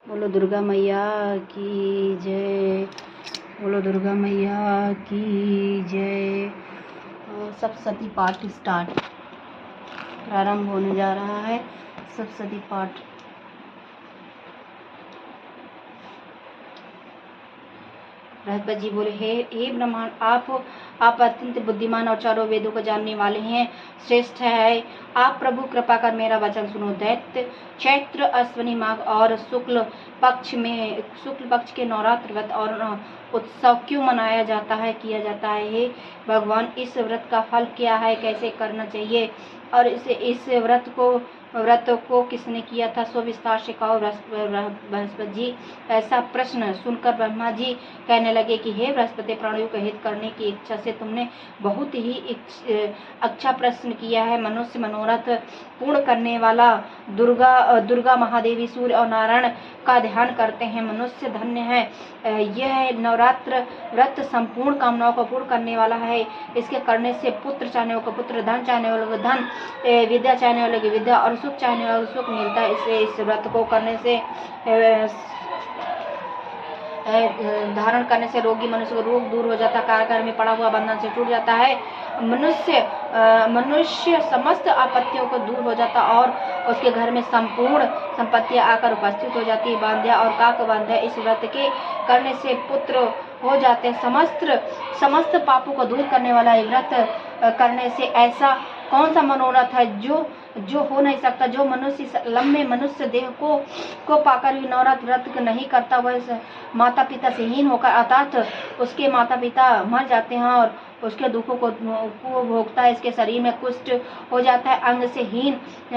बोलो दुर्गा मैया की जय। बोलो दुर्गा मैया की जय। सप्तशती पाठ स्टार्ट प्रारंभ होने जा रहा है। सप्तशती पाठ। बृहस्पति जी बोले, हे ब्रह्मांड, आप अत्यंत बुद्धिमान और चारों वेदों को जानने वाले हैं, श्रेष्ठ है। आप प्रभु कृपा कर मेरा वचन सुनो। दैत्य चैत्र अश्विनी माघ और शुक्ल पक्ष के नवरात्र व्रत और उत्सव क्यों मनाया जाता है, किया जाता है? हे भगवान, इस व्रत का फल क्या है, कैसे करना चाहिए और इस व्रत को किसने किया था, सो विस्तार से कहो। बृहस्पति जी ऐसा प्रश्न सुनकर ब्रह्मा जी कहने लगे कि हे बृहस्पति, प्राणियों का हित करने की इच्छा से तुमने बहुत ही अच्छा प्रश्न किया है। मनुष्य मनोरथ पूर्ण करने वाला दुर्गा महादेवी, सूर्य और नारायण का ध्यान करते हैं। मनुष्य धन्य है। यह नवरात्र व्रत संपूर्ण कामनाओं को पूर्ण करने वाला है। इसके करने से पुत्र चाहने वालों को पुत्र, धन चाहने वालों को धन, विद्या चाहने वालों की विद्या और सुख चाहने वालों को सुख मिलता है। इसलिए इस व्रत को करने से धारण करने से रोगी मनुष्य को रोग दूर हो जाता है, कारागार में पड़ा हुआ बंधन से छूट जाता है, मनुष्य समस्त आपत्तियों को दूर हो जाता और उसके घर में संपूर्ण संपत्तियां आकर उपस्थित हो जाती है। बांध्या और काक बांध्या इस व्रत के करने से पुत्र हो जाते हैं। समस्त पापों को दूर करने वाला ये व्रत करने से ऐसा कौन सा मनोरथ है जो हो नहीं सकता। जो मनुष्य लंबे मनुष्य देह को पाकर भी नवरात्र व्रत नहीं करता, वह माता पिता से हीन होकर, अर्थात उसके माता पिता मर जाते हैं और उसके दुखों को भोगता है। इसके शरीर में कुष्ठ हो जाता है, अंग से हीन,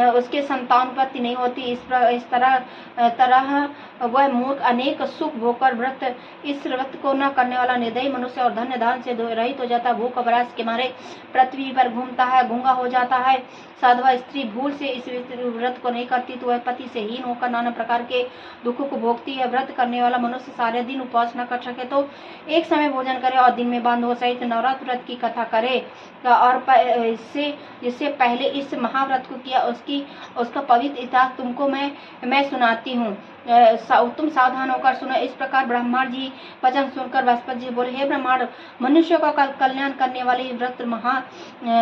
उसके संतानोत्पत्ति नहीं होती। इस तरह वह मूर्ख अनेक सुख भोगकर इस व्रत को न करने वाला निर्दयी मनुष्य और धन्य दान से रहित हो जाता है। भूख प्यास के मारे पृथ्वी पर घूमता है, गूंगा हो जाता है। साधवा स्त्री भूल से इस व्रत को नहीं करती तो वह पति से हीन होकर नाना प्रकार के दुखों को भोगती है। व्रत करने वाला मनुष्य सारे दिन उपवास न कर सके तो एक समय भोजन करे और दिन में बांधो सहित नवरात्र व्रत की कथा करे और जिससे पहले इस महाव्रत को किया उसका पवित्र इतिहास तुमको मैं सुनाती हूँ। तुम सावधान होकर सुनो। इस प्रकार ब्रह्मा जी वचन सुनकर बृहस्पति जी बोले, हे ब्रह्मांड, मनुष्यों का कल्याण करने वाले व्रत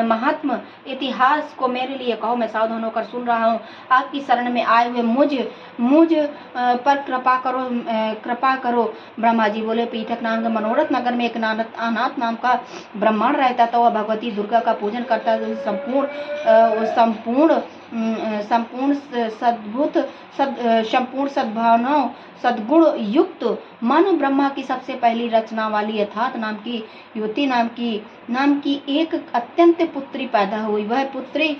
महात्म इतिहास को मेरे लिए कहो, मैं सावधान होकर सुन रहा हूँ। आपकी शरण में आए हुए मुझ पर कृपा करो। ब्रह्मा जी बोले, पीठक नाम के मनोरथ नगर में एक अनाथ नाम का ब्राह्मण रहता था। वह भगवती दुर्गा का पूजन करता था। संपूर्ण सद्भावनाओं सद्गुण युक्त मन ब्रह्मा की सबसे पहली रचना वाली यथार्थ नाम की युवती नाम की एक अत्यंत पुत्री पैदा हुई। वह पुत्री